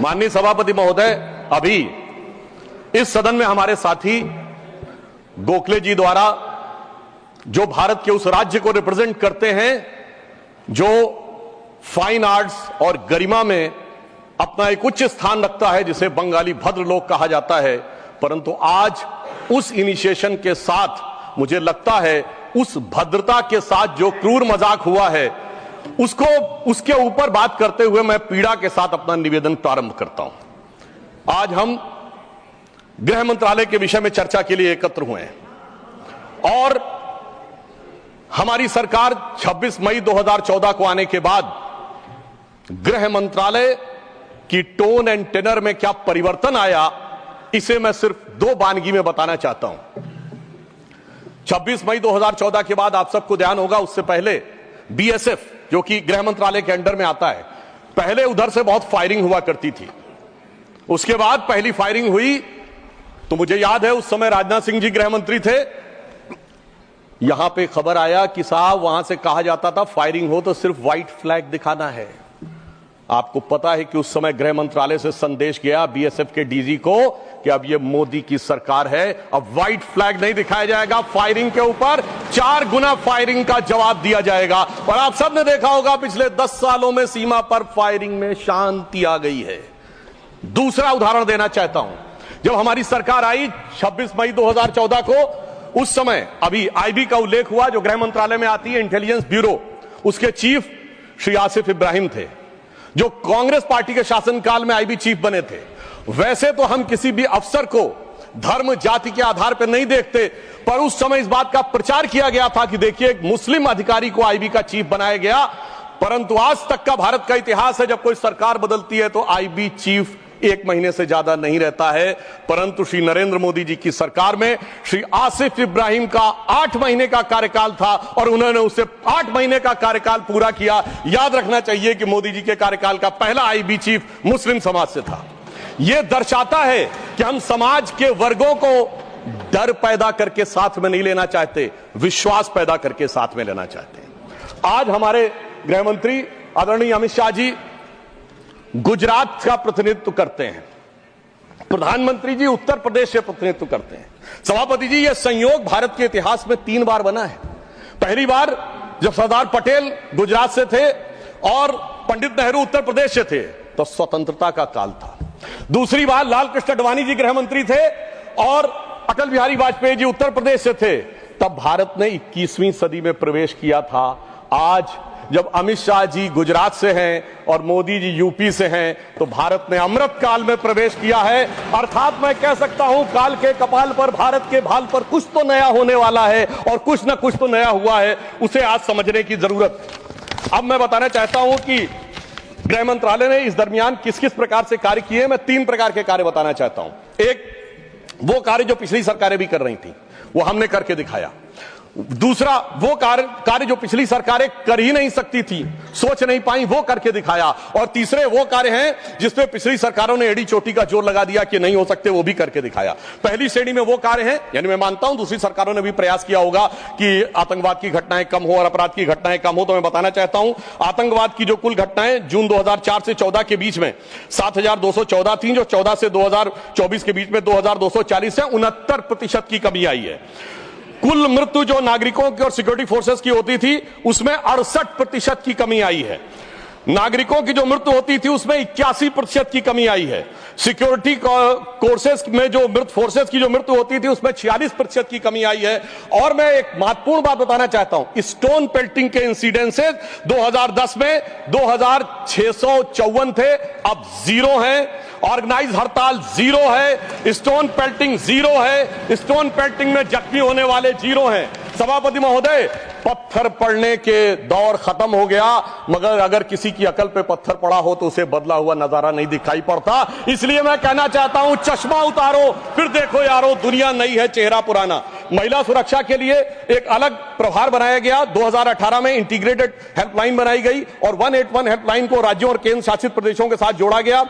माननीय सभापति महोदय, अभी इस सदन में हमारे साथी गोखले जी द्वारा जो भारत के उस राज्य को रिप्रेजेंट करते हैं जो फाइन आर्ट्स और गरिमा में अपना एक उच्च स्थान रखता है, जिसे बंगाली भद्रलोक कहा जाता है, परंतु आज उस इनिशिएशन के साथ मुझे लगता है उस भद्रता के साथ जो क्रूर मजाक हुआ है उसके ऊपर बात करते हुए मैं पीड़ा के साथ अपना निवेदन प्रारंभ करता हूं। आज हम गृह मंत्रालय के विषय में चर्चा के लिए एकत्र हुए हैं और हमारी सरकार 26 मई 2014 को आने के बाद गृह मंत्रालय की टोन एंड टेनर में क्या परिवर्तन आया, इसे मैं सिर्फ दो वानगी में बताना चाहता हूं। 26 मई 2014 के बाद आप सबको ध्यान होगा, उससे पहले बीएसएफ जो कि गृह मंत्रालय के अंडर में आता है, पहले उधर से बहुत फायरिंग हुआ करती थी। उसके बाद पहली फायरिंग हुई तो मुझे याद है उस समय राजनाथ सिंह जी गृह मंत्री थे। यहां पे खबर आया कि साहब वहां से कहा जाता था फायरिंग हो तो सिर्फ व्हाइट फ्लैग दिखाना है। आपको पता है कि उस समय गृह मंत्रालय से संदेश गया बीएसएफ के डीजी को कि अब ये मोदी की सरकार है, अब व्हाइट फ्लैग नहीं दिखाया जाएगा, फायरिंग के ऊपर 4 गुना फायरिंग का जवाब दिया जाएगा। और आप सबने देखा होगा पिछले 10 सालों में सीमा पर फायरिंग में शांति आ गई है। दूसरा उदाहरण देना चाहता हूं, जब हमारी सरकार आई 26 मई 2014 को, उस समय अभी आईबी का उल्लेख हुआ जो गृह मंत्रालय में आती है, इंटेलिजेंस ब्यूरो, उसके चीफ श्री आसिफ इब्राहिम थे जो कांग्रेस पार्टी के शासनकाल में आईबी चीफ बने थे। वैसे तो हम किसी भी अफसर को धर्म जाति के आधार पर नहीं देखते, पर उस समय इस बात का प्रचार किया गया था कि देखिए एक मुस्लिम अधिकारी को आईबी का चीफ बनाया गया। परंतु आज तक का भारत का इतिहास है, जब कोई सरकार बदलती है तो आईबी चीफ 1 महीने से ज्यादा नहीं रहता है। परंतु श्री नरेंद्र मोदी जी की सरकार में श्री आसिफ इब्राहिम का 8 महीने का कार्यकाल था और उन्होंने उससे 8 महीने का कार्यकाल पूरा किया। याद रखना चाहिए कि मोदी जी के कार्यकाल का पहला आईबी चीफ मुस्लिम समाज से था। यह दर्शाता है कि हम समाज के वर्गों को डर पैदा करके साथ में नहीं लेना चाहते, विश्वास पैदा करके साथ में लेना चाहते हैं। आज हमारे गृह मंत्री आदरणीय अमित शाह जी गुजरात का प्रतिनिधित्व करते हैं, प्रधानमंत्री जी उत्तर प्रदेश से प्रतिनिधित्व करते हैं। सभापति जी, यह संयोग भारत के इतिहास में 3 बार बना है। पहली बार जब सरदार पटेल गुजरात से थे और पंडित नेहरू उत्तर प्रदेश से थे तो स्वतंत्रता का काल था। दूसरी बार लाल कृष्ण आडवाणी जी गृह मंत्री थे और अटल बिहारी वाजपेयी जी उत्तर प्रदेश से थे, तब भारत ने 21वीं सदी में प्रवेश किया था। आज जब अमित शाह जी गुजरात से हैं और मोदी जी यूपी से हैं, तो भारत ने अमृत काल में प्रवेश किया है। अर्थात मैं कह सकता हूं काल के कपाल पर, भारत के भाल पर कुछ तो नया होने वाला है और कुछ ना कुछ तो नया हुआ है, उसे आज समझने की जरूरत। अब मैं बताना चाहता हूं कि गृह मंत्रालय ने इस दरमियान किस किस प्रकार से कार्य किए। मैं 3 प्रकार के कार्य बताना चाहता हूं। एक, वो कार्य जो पिछली सरकारें भी कर रही थी, वो हमने करके दिखाया। दूसरा, वो कार्य जो पिछली सरकारें कर ही नहीं सकती थी, सोच नहीं पाई, वो करके दिखाया। और तीसरे वो कार्य हैं जिसपे पिछली सरकारों ने एड़ी चोटी का जोर लगा दिया कि नहीं हो सकते, वो भी करके दिखाया। पहली श्रेणी में वो कार्य हैं, यानी मैं मानता हूं दूसरी सरकारों ने भी प्रयास किया होगा कि आतंकवाद की घटनाएं कम हो और अपराध की घटनाएं कम हो। तो मैं बताना चाहता हूं आतंकवाद की जो कुल घटनाएं जून 2004 से 14 के बीच में 7214 थी, जो 14 से 2024 के बीच में 2240 है, 69% की कमी आई है। कुल मृत्यु जो नागरिकों की और सिक्योरिटी फोर्सेस की होती थी उसमें 68% की कमी आई है। नागरिकों की जो मृत्यु होती थी उसमें 81% की कमी आई है। सिक्योरिटी कोर्सेस में जो फोर्सेस की जो मृत्यु होती थी उसमें 46% की कमी आई है। और मैं एक महत्वपूर्ण बात बताना चाहता हूं, स्टोन पेल्टिंग के इंसिडेंसेस 2010 में 2654 थे, अब 0 हैं। ऑर्गेनाइज हड़ताल 0 है, स्टोन पेल्टिंग 0 है, स्टोन पेल्टिंग में जख्मी होने वाले 0 हैं। सभापति महोदय, पत्थर पड़ने के दौर खत्म हो गया, मगर अगर किसी की अकल पे पत्थर पड़ा हो तो उसे बदला हुआ नजारा नहीं दिखाई पड़ता। इसलिए मैं कहना चाहता हूं चश्मा उतारो फिर देखो यारो, दुनिया नई है चेहरा पुराना। महिला सुरक्षा के लिए एक अलग प्रभार बनाया गया। 2018 में इंटीग्रेटेड हेल्पलाइन बनाई गई और 181 हेल्पलाइन को राज्यों और केंद्र शासित प्रदेशों के साथ जोड़ा गया।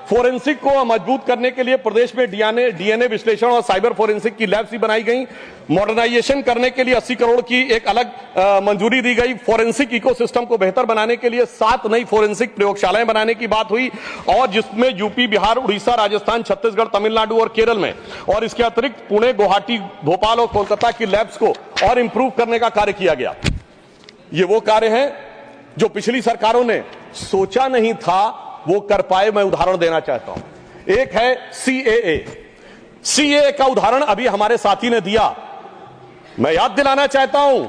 फोरेंसिक को मजबूत करने के लिए प्रदेश में डीएनए विश्लेषण और साइबर फोरेंसिक की लैब्स भी बनाई गई। मॉडर्नाइजेशन करने के लिए 80 करोड़ की एक अलग मंजूरी दी गई। फोरेंसिक इकोसिस्टम को बेहतर बनाने के लिए 7 नई फोरेंसिक प्रयोगशालाएं बनाने की बात हुई, और जिसमें यूपी, बिहार, उड़ीसा, राजस्थान, छत्तीसगढ़, तमिलनाडु और केरल में, और इसके अतिरिक्त पुणे, गुवाहाटी, भोपाल और कोलकाता की लैब्स को और इंप्रूव करने का कार्य किया गया। ये वो कार्य हैं जो पिछली सरकारों ने सोचा नहीं था वो कर पाए। मैं उदाहरण देना चाहता हूं। एक है सीएए का उदाहरण अभी हमारे साथी ने दिया। मैं याद दिलाना चाहता हूं,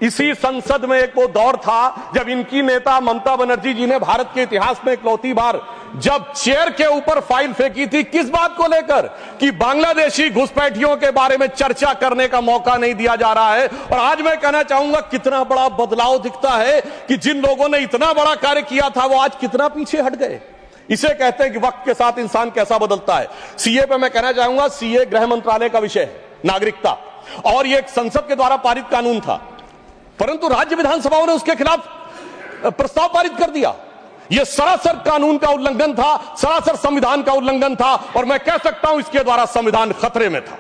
इसी संसद में एक वो दौर था जब इनकी नेता ममता बनर्जी जी ने भारत के इतिहास में इकलौती बार जब चेयर के ऊपर फाइल फेंकी थी, किस बात को लेकर कि बांग्लादेशी घुसपैठियों के बारे में चर्चा करने का मौका नहीं दिया जा रहा है। और आज मैं कहना चाहूंगा कितना बड़ा बदलाव दिखता है कि जिन लोगों ने इतना बड़ा कार्य किया था वो आज कितना पीछे हट गए। इसे कहते हैं कि वक्त के साथ इंसान कैसा बदलता है। सीए पे मैं कहना चाहूंगा, सीए गृह मंत्रालय का विषय है, नागरिकता, और ये एक संसद के द्वारा पारित कानून था, परंतु राज्य विधानसभाओं ने उसके खिलाफ प्रस्ताव पारित कर दिया। यह सरासर कानून का उल्लंघन था, सरासर संविधान का उल्लंघन था, और मैं कह सकता हूं इसके द्वारा संविधान खतरे में था।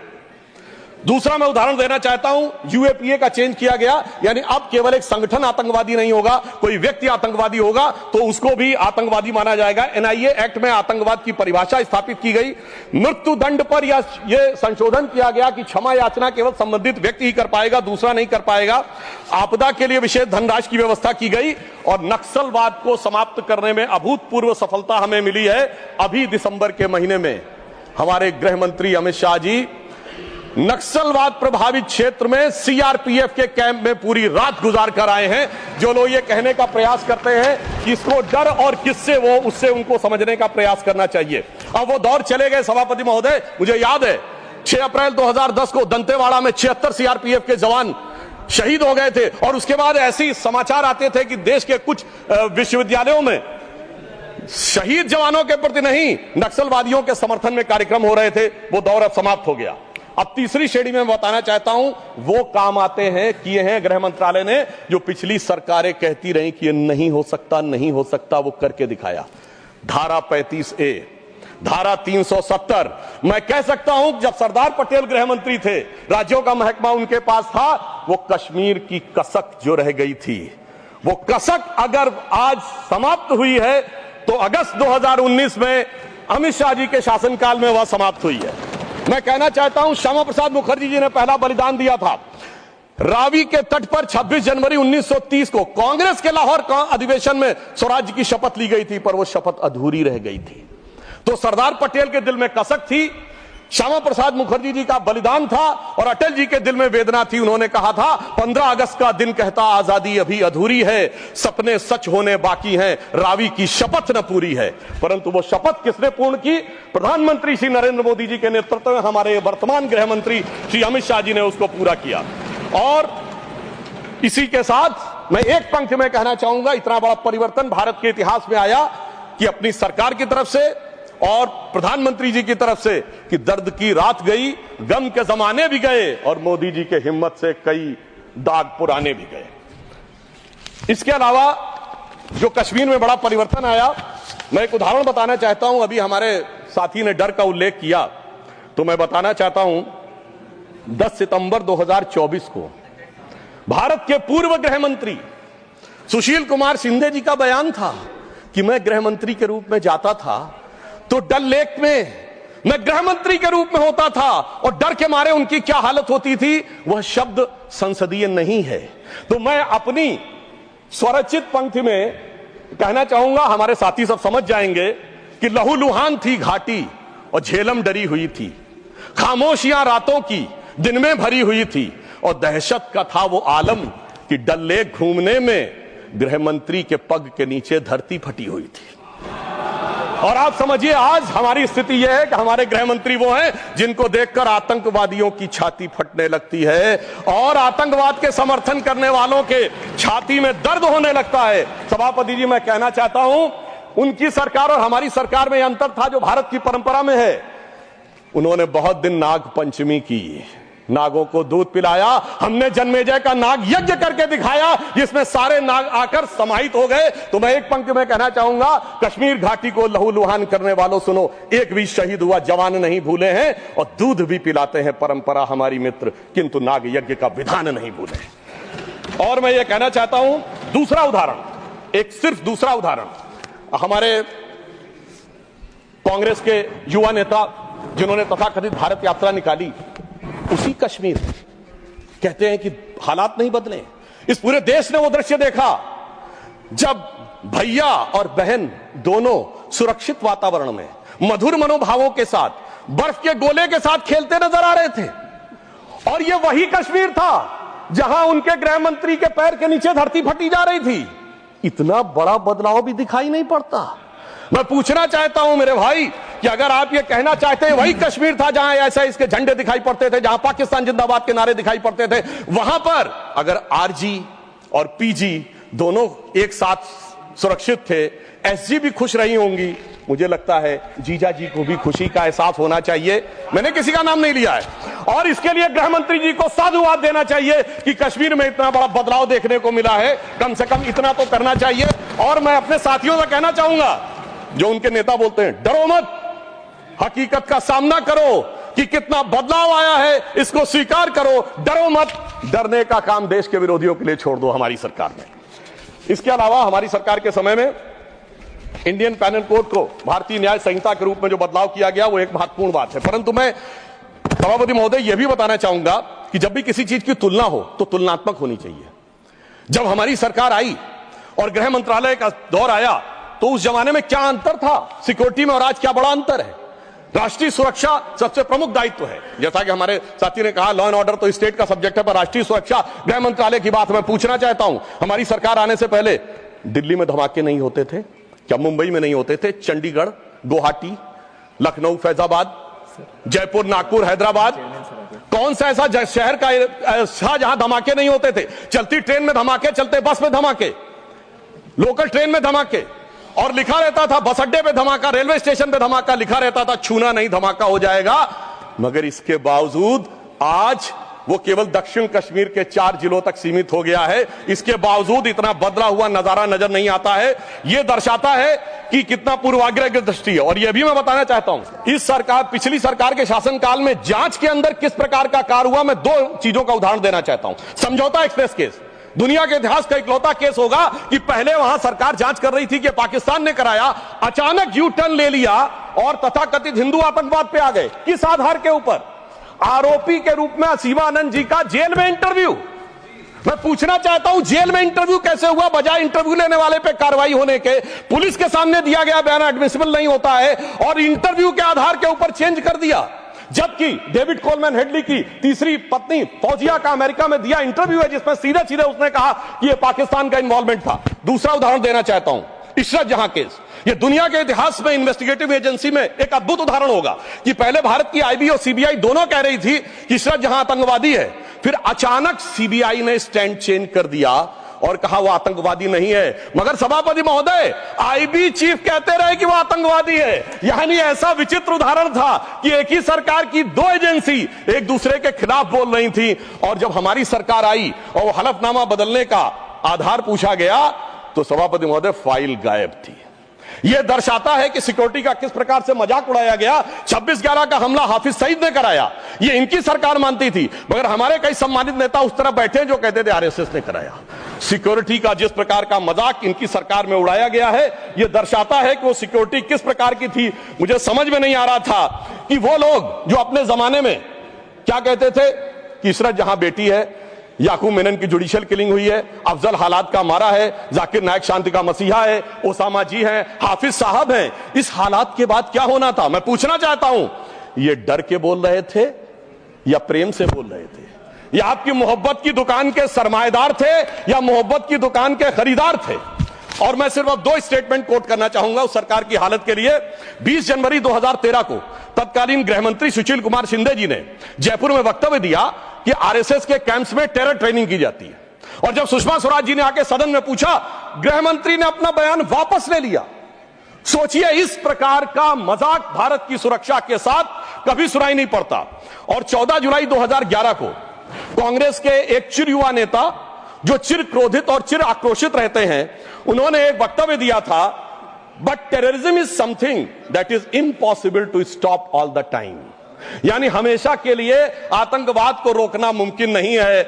दूसरा मैं उदाहरण देना चाहता हूं, यूएपीए का चेंज किया गया, यानी अब केवल एक संगठन आतंकवादी नहीं होगा, कोई व्यक्ति आतंकवादी होगा तो उसको भी आतंकवादी माना जाएगा। एनआईए एक्ट में आतंकवाद की परिभाषा स्थापित की गई। मृत्यु दंड पर यह संशोधन किया गया कि क्षमा याचना केवल संबंधित व्यक्ति ही कर पाएगा, दूसरा नहीं कर पाएगा। आपदा के लिए विशेष धनराशि की व्यवस्था की गई, और नक्सलवाद को समाप्त करने में अभूतपूर्व सफलता हमें मिली है। अभी दिसंबर के महीने में हमारे गृह मंत्री अमित शाह जी नक्सलवाद प्रभावित क्षेत्र में सीआरपीएफ के कैंप में पूरी रात गुजार कर आए हैं। जो लोग ये कहने का प्रयास करते हैं कि इसको डर और किससे वो, उससे उनको समझने का प्रयास करना चाहिए। अब वो दौर चले गए सभापति महोदय। मुझे याद है 6 अप्रैल 2010 को दंतेवाड़ा में 76 सीआरपीएफ के जवान शहीद हो गए थे, और उसके बाद ऐसे समाचार आते थे कि देश के कुछ विश्वविद्यालयों में शहीद जवानों के प्रति नहीं, नक्सलवादियों के समर्थन में कार्यक्रम हो रहे थे। वो दौर अब समाप्त हो गया। अब तीसरी श्रेणी में बताना चाहता हूं, वो काम आते हैं, किए हैं गृह मंत्रालय ने, जो पिछली सरकारें कहती रही कि ये नहीं हो सकता, नहीं हो सकता, वो करके दिखाया। धारा 35A, धारा 370। मैं कह सकता हूं जब सरदार पटेल गृह मंत्री थे, राज्यों का महकमा उनके पास था, वो कश्मीर की कसक जो रह गई थी, वो कसक अगर आज समाप्त हुई है तो अगस्त 2019 में अमित शाह जी के शासनकाल में वह समाप्त हुई है। मैं कहना चाहता हूं, श्यामा प्रसाद मुखर्जी जी ने पहला बलिदान दिया था। रावी के तट पर 26 जनवरी 1930 को कांग्रेस के लाहौर अधिवेशन में स्वराज्य की शपथ ली गई थी, पर वो शपथ अधूरी रह गई थी। तो सरदार पटेल के दिल में कसक थी, श्यामा प्रसाद मुखर्जी जी का बलिदान था, और अटल जी के दिल में वेदना थी। उन्होंने कहा था 15 अगस्त का दिन कहता आजादी अभी अधूरी है, सपने सच होने बाकी हैं, रावी की शपथ न पूरी है। परंतु वो शपथ किसने पूर्ण की? प्रधानमंत्री श्री नरेंद्र मोदी जी के नेतृत्व में हमारे वर्तमान गृह मंत्री श्री अमित शाह जी ने उसको पूरा किया। और इसी के साथ मैं एक पंक्ति में कहना चाहूंगा, इतना बड़ा परिवर्तन भारत के इतिहास में आया कि अपनी सरकार की तरफ से और प्रधानमंत्री जी की तरफ से कि दर्द की रात गई, गम के जमाने भी गए, और मोदी जी के हिम्मत से कई दाग पुराने भी गए। इसके अलावा जो कश्मीर में बड़ा परिवर्तन आया, मैं एक उदाहरण बताना चाहता हूं। अभी हमारे साथी ने डर का उल्लेख किया, तो मैं बताना चाहता हूं 10 सितंबर 2024 को भारत के पूर्व गृह मंत्री सुशील कुमार शिंदे जी का बयान था कि मैं गृह मंत्री के रूप में जाता था तो डल लेक में मैं गृह मंत्री के रूप में होता था, और डर के मारे उनकी क्या हालत होती थी, वह शब्द संसदीय नहीं है। तो मैं अपनी स्वरचित पंक्ति में कहना चाहूंगा, हमारे साथी सब समझ जाएंगे कि लहूलुहान थी घाटी और झेलम डरी हुई थी, खामोशियां रातों की दिन में भरी हुई थी, और दहशत का था वो आलम कि डल लेक घूमने में गृह मंत्री के पग के नीचे धरती फटी हुई थी। और आप समझिए आज हमारी स्थिति यह है कि हमारे गृह मंत्री वो हैं जिनको देखकर आतंकवादियों की छाती फटने लगती है, और आतंकवाद के समर्थन करने वालों के छाती में दर्द होने लगता है। सभापति जी, मैं कहना चाहता हूं, उनकी सरकार और हमारी सरकार में अंतर था जो भारत की परंपरा में है। उन्होंने बहुत दिन नाग पंचमी की, नागों को दूध पिलाया, हमने जन्मेजय का नाग यज्ञ करके दिखाया जिसमें सारे नाग आकर समाहित हो गए। तो मैं एक पंक्ति में कहना चाहूंगा, कश्मीर घाटी को लहूलुहान करने वालों सुनो, एक भी शहीद हुआ जवान नहीं भूले हैं, और दूध भी पिलाते हैं परंपरा हमारी मित्र, किंतु नाग यज्ञ का विधान नहीं भूले। और मैं ये कहना चाहता हूं, दूसरा उदाहरण, एक सिर्फ दूसरा उदाहरण, हमारे कांग्रेस के युवा नेता जिन्होंने तथाकथित भारत यात्रा निकाली, उसी कश्मीर कहते हैं कि हालात नहीं बदले। इस पूरे देश ने वो दृश्य देखा जब भैया और बहन दोनों सुरक्षित वातावरण में मधुर मनोभावों के साथ बर्फ के गोले के साथ खेलते नजर आ रहे थे। और ये वही कश्मीर था जहां उनके गृह मंत्री के पैर के नीचे धरती फटी जा रही थी। इतना बड़ा बदलाव भी दिखाई नहीं पड़ता। मैं पूछना चाहता हूं मेरे भाई कि अगर आप ये कहना चाहते हैं वही कश्मीर था जहां ऐसा इसके झंडे दिखाई पड़ते थे, जहां पाकिस्तान जिंदाबाद के नारे दिखाई पड़ते थे, वहां पर अगर आरजी और पीजी दोनों एक साथ सुरक्षित थे, एसजी भी खुश रही होंगी, मुझे लगता है जीजा जी को भी खुशी का एहसास होना चाहिए। मैंने किसी का नाम नहीं लिया है। और इसके लिए गृह मंत्री जी को साधुवाद देना चाहिए कि कश्मीर में इतना बड़ा बदलाव देखने को मिला है, कम से कम इतना तो करना चाहिए। और मैं अपने साथियों से कहना चाहूंगा जो उनके नेता बोलते हैं डरो मत, हकीकत का सामना करो कि कितना बदलाव आया है, इसको स्वीकार करो, डरो मत। डरने का काम देश के विरोधियों के लिए छोड़ दो हमारी सरकार ने। इसके अलावा हमारी सरकार के समय में इंडियन पैनल कोड को भारतीय न्याय संहिता के रूप में जो बदलाव किया गया वो एक महत्वपूर्ण बात है। परंतु मैं सभापति महोदय यह भी बताना चाहूंगा कि जब भी किसी चीज की तुलना हो तो तुलनात्मक होनी चाहिए। जब हमारी सरकार आई और गृह मंत्रालय का दौर आया तो उस जमाने में क्या अंतर था सिक्योरिटी में और आज क्या बड़ा अंतर है। राष्ट्रीय सुरक्षा सबसे प्रमुख दायित्व है, जैसा कि हमारे साथी ने कहा, लॉ एंड ऑर्डर तो स्टेट का सब्जेक्ट है, पर राष्ट्रीय सुरक्षा गृह मंत्रालय की बात मैं पूछना चाहता हूं। हमारी सरकार आने से पहले दिल्ली में धमाके नहीं होते थे क्या? मुंबई में नहीं होते थे? चंडीगढ़, गुवाहाटी, लखनऊ, फैजाबाद, जयपुर, नागपुर, हैदराबाद, कौन सा ऐसा शहर का जहां धमाके नहीं होते थे? चलती ट्रेन में धमाके, चलते बस में धमाके, लोकल ट्रेन में धमाके, और लिखा रहता था बस अड्डे पे धमाका, रेलवे स्टेशन पे धमाका, लिखा रहता था छूना नहीं धमाका हो जाएगा। मगर इसके बावजूद आज वो केवल दक्षिण कश्मीर के 4 जिलों तक सीमित हो गया है। इसके बावजूद इतना बदला हुआ नजारा नजर नहीं आता है। यह दर्शाता है कि कितना पूर्वाग्रह की दृष्टि है। और यह भी मैं बताना चाहता हूं, इस सरकार, पिछली सरकार के शासनकाल में जांच के अंदर किस प्रकार का कार्य हुआ, मैं 2 चीजों का उदाहरण देना चाहता हूं। समझौता एक्सप्रेस केस दुनिया के इतिहास का इकलौता केस होगा कि पहले वहां सरकार जांच कर रही थी कि पाकिस्तान ने कराया, अचानक यू टर्न ले लिया और तथाकथित हिंदू आतंकवाद पे आ गए। किस आधार के ऊपर? आरोपी के रूप में असीमा आनंद जी का जेल में इंटरव्यू। मैं पूछना चाहता हूं जेल में इंटरव्यू कैसे हुआ? बजाय इंटरव्यू लेने वाले पे कार्रवाई होने के पुलिस के सामने दिया गया बयान एडमिसिबल नहीं होता है और इंटरव्यू के आधार के ऊपर चेंज कर दिया। जबकि डेविड कोलमैन हेडली की तीसरी पत्नी फौजिया का अमेरिका में दिया इंटरव्यू है जिसमें सीधे सीधे उसने कहा कि यह पाकिस्तान का इन्वॉल्वमेंट था। दूसरा उदाहरण देना चाहता हूं, इशरत जहां केस। यह दुनिया के इतिहास में इन्वेस्टिगेटिव एजेंसी में एक अद्भुत उदाहरण होगा कि पहले भारत की आईबी और सीबीआई दोनों कह रही थी कि इशरत जहां आतंकवादी है, फिर अचानक सीबीआई ने स्टैंड चेंज कर दिया और कहा वो आतंकवादी नहीं है। मगर सभापति महोदय, आईबी चीफ कहते रहे कि वो आतंकवादी है। यानी ऐसा विचित्र उदाहरण था कि एक ही सरकार की 2 एजेंसी एक दूसरे के खिलाफ बोल रही थी। और जब हमारी सरकार आई और वो हलफनामा बदलने का आधार पूछा गया तो सभापति महोदय फाइल गायब थी। यह दर्शाता है कि सिक्योरिटी का किस प्रकार से मजाक उड़ाया गया। 26/11 का हमला हाफिज सईद ने कराया, यह इनकी सरकार मानती थी, मगर हमारे कई सम्मानित नेता उस तरफ बैठे जो कहते थे आरएसएस ने कराया। सिक्योरिटी का जिस प्रकार का मजाक इनकी सरकार में उड़ाया गया है, यह दर्शाता है कि वो सिक्योरिटी किस प्रकार की थी। मुझे समझ में नहीं आ रहा था कि वो लोग जो अपने जमाने में क्या कहते थे कि इशरत जहां बेटी है, याकूब मेनन की जुडिशियल किलिंग हुई है, अफजल हालात का मारा है, जाकिर नायक शांति का मसीहा है, ओसामा जी हैं, हाफिज साहब हैं, इस हालात के बाद क्या होना था? मैं पूछना चाहता हूं, ये डर के बोल रहे थे या प्रेम से बोल रहे थे? या आपकी मोहब्बत की दुकान के सरमाएदार थे या मोहब्बत की दुकान के खरीदार थे? और मैं सिर्फ अब 2 स्टेटमेंट कोट करना चाहूंगा उस सरकार की हालत के लिए। 20 जनवरी 2013 को तत्कालीन गृह मंत्री सुशील कुमार शिंदे जी ने जयपुर में वक्तव्य दिया कि आरएसएस के कैंप्स में टेरर ट्रेनिंग की जाती है। और जब सुषमा स्वराज जी ने आके सदन में पूछा, गृह मंत्री ने अपना बयान वापस ले लिया। सोचिए, इस प्रकार का मजाक भारत की सुरक्षा के साथ कभी सुनाई नहीं पड़ता। और 14 जुलाई 2011 को कांग्रेस के एक चिर युवा नेता जो चिर क्रोधित और चिर आक्रोशित रहते हैं, उन्होंने एक वक्तव्य दिया था, but terrorism is something that is impossible to stop all the time. यानी हमेशा के लिए आतंकवाद को रोकना मुमकिन नहीं है।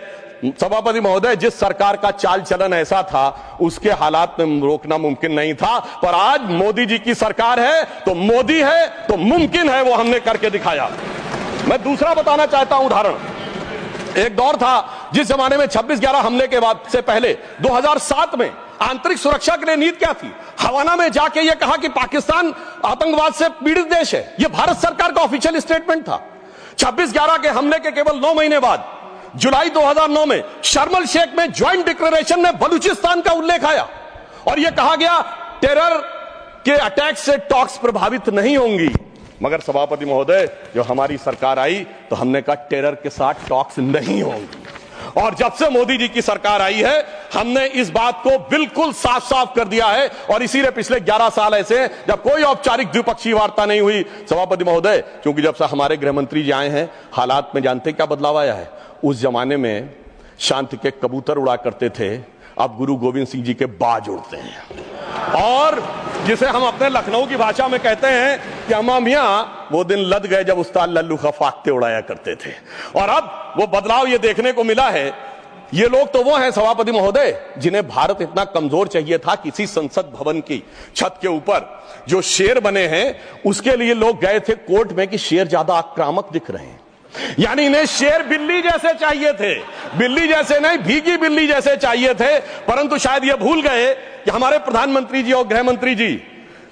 सभापति महोदय, जिस सरकार का चाल चलन ऐसा था, उसके हालात में रोकना मुमकिन नहीं था, पर आज मोदी जी की सरकार है तो मोदी है तो मुमकिन है, वो हमने करके दिखाया। मैं दूसरा बताना चाहता हूं उदाहरण। एक दौर था जिस जमाने में 26/11 हमले के बाद से पहले 2007 में आंतरिक सुरक्षा के लिए नीति क्या थी? हवाना में जाके यह कहा कि पाकिस्तान आतंकवाद से पीड़ित देश है। यह भारत सरकार का ऑफिशियल स्टेटमेंट था। 26/11 के हमले के केवल 9 महीने बाद जुलाई 2009 में शर्म एल शेख में ज्वाइंट डिक्लेरेशन में बलूचिस्तान का उल्लेख आया और यह कहा गया टेरर के अटैक से टॉक्स प्रभावित नहीं होंगी। मगर सभापति महोदय, जो हमारी सरकार आई तो हमने कहा टेरर के साथ टॉक्स नहीं होंगी। और जब से मोदी जी की सरकार आई है, हमने इस बात को बिल्कुल साफ साफ कर दिया है। और इसीलिए पिछले 11 साल ऐसे हैं जब कोई औपचारिक द्विपक्षीय वार्ता नहीं हुई। सभापति महोदय, क्योंकि जब से हमारे गृह मंत्री जी आए हैं, हालात में जानते क्या बदलाव आया है? उस जमाने में शांति के कबूतर उड़ा करते थे, अब गुरु गोविंद सिंह जी के बाज उड़ते हैं। और जिसे हम अपने लखनऊ की भाषा में कहते हैं कि अम्मा मियां वो दिन लद गए जब उस्ताद लल्लू खा फाख्ते उड़ाया करते थे। और अब वो बदलाव ये देखने को मिला है। ये लोग तो वो हैं सभापति महोदय, जिन्हें भारत इतना कमजोर चाहिए था, किसी संसद भवन की छत के ऊपर जो शेर बने हैं उसके लिए लोग गए थे कोर्ट में कि शेर ज्यादा आक्रामक दिख रहे हैं। यानी इन्हें शेर बिल्ली जैसे चाहिए थे, बिल्ली जैसे नहीं, भीगी बिल्ली जैसे चाहिए थे। परंतु शायद ये भूल गए कि हमारे प्रधानमंत्री जी और गृह मंत्री जी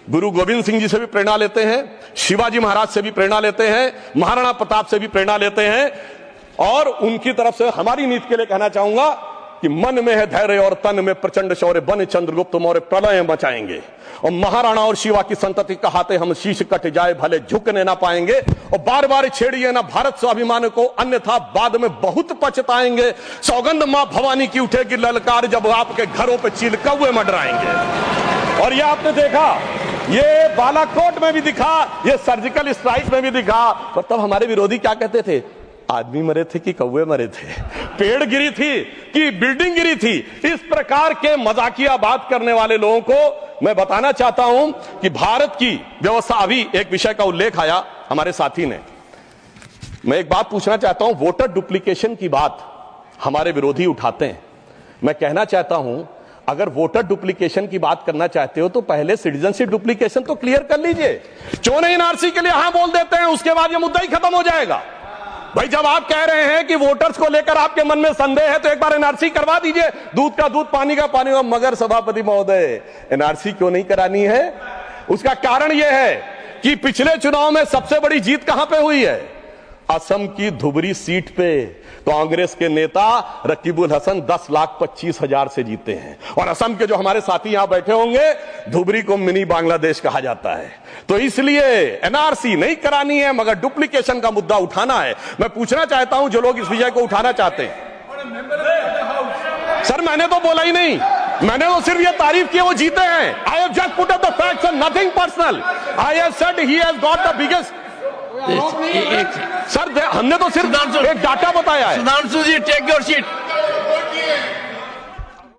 गुरु गोविंद सिंह जी से भी प्रेरणा लेते हैं, शिवाजी महाराज से भी प्रेरणा लेते हैं, महाराणा प्रताप से भी प्रेरणा लेते हैं। और उनकी तरफ से हमारी नीति के लिए कहना चाहूंगा कि मन में है धैर्य और तन में प्रचंड शौर्य, बन चंद्रगुप्त मौर्य प्रलय मचाएंगे। और महाराणा और शिवा की संतति कहाते हम शीश कट जाए भले झुकने ना पाएंगे। और बार बार छेड़िए ना भारत स्वाभिमान को, अन्यथा बाद में बहुत पछताएंगे। सौगंध मां भवानी की उठेगी ललकार, जब आपके घरों पे चील कौवे मंडराएंगे। और ये आपने देखा, ये बालाकोट में भी दिखा, ये सर्जिकल स्ट्राइक में भी दिखा। पर तब हमारे विरोधी क्या कहते थे? आदमी मरे थे कि कौवे मरे थे, पेड़ गिरी थी कि बिल्डिंग गिरी थी। इस प्रकार के मजाकिया बात करने वाले लोगों को मैं बताना चाहता हूं कि भारत की व्यवस्था, अभी एक विषय का उल्लेख आया हमारे साथी ने, मैं एक बात पूछना चाहता हूं। वोटर डुप्लीकेशन की बात हमारे विरोधी उठाते हैं। मैं कहना चाहता हूं, अगर वोटर डुप्लीकेशन की बात करना चाहते हो तो पहले सिटीजनशिप डुप्लीकेशन तो क्लियर कर लीजिए। क्यों नहीं एनआरसी के लिए हां बोल देते हैं, उसके बाद यह मुद्दा ही खत्म हो जाएगा। भाई, जब आप कह रहे हैं कि वोटर्स को लेकर आपके मन में संदेह है तो एक बार एनआरसी करवा दीजिए, दूध का दूध पानी का पानी। मगर सभापति महोदय, एनआरसी क्यों नहीं करानी है? उसका कारण यह है कि पिछले चुनाव में सबसे बड़ी जीत कहां पे हुई है? असम की धुबरी सीट पे कांग्रेस के नेता रकीबुल हसन 10,25,000 से जीते हैं। और असम के जो हमारे साथी यहां बैठे होंगे, धुबरी को मिनी बांग्लादेश कहा जाता है। तो इसलिए एनआरसी नहीं करानी है, मगर डुप्लीकेशन का मुद्दा उठाना है। मैं पूछना चाहता हूं जो लोग इस विषय को उठाना चाहते हैं। सर, मैंने तो बोला ही नहीं, मैंने तो सिर्फ ये तारीफ की वो जीते हैं। I have just put up the facts and nothing personal. I have said he has got the biggest. Sir, हमने तो सिर्फ एक डाटा बताया है। सुधांशु जी, टेक योर सीट।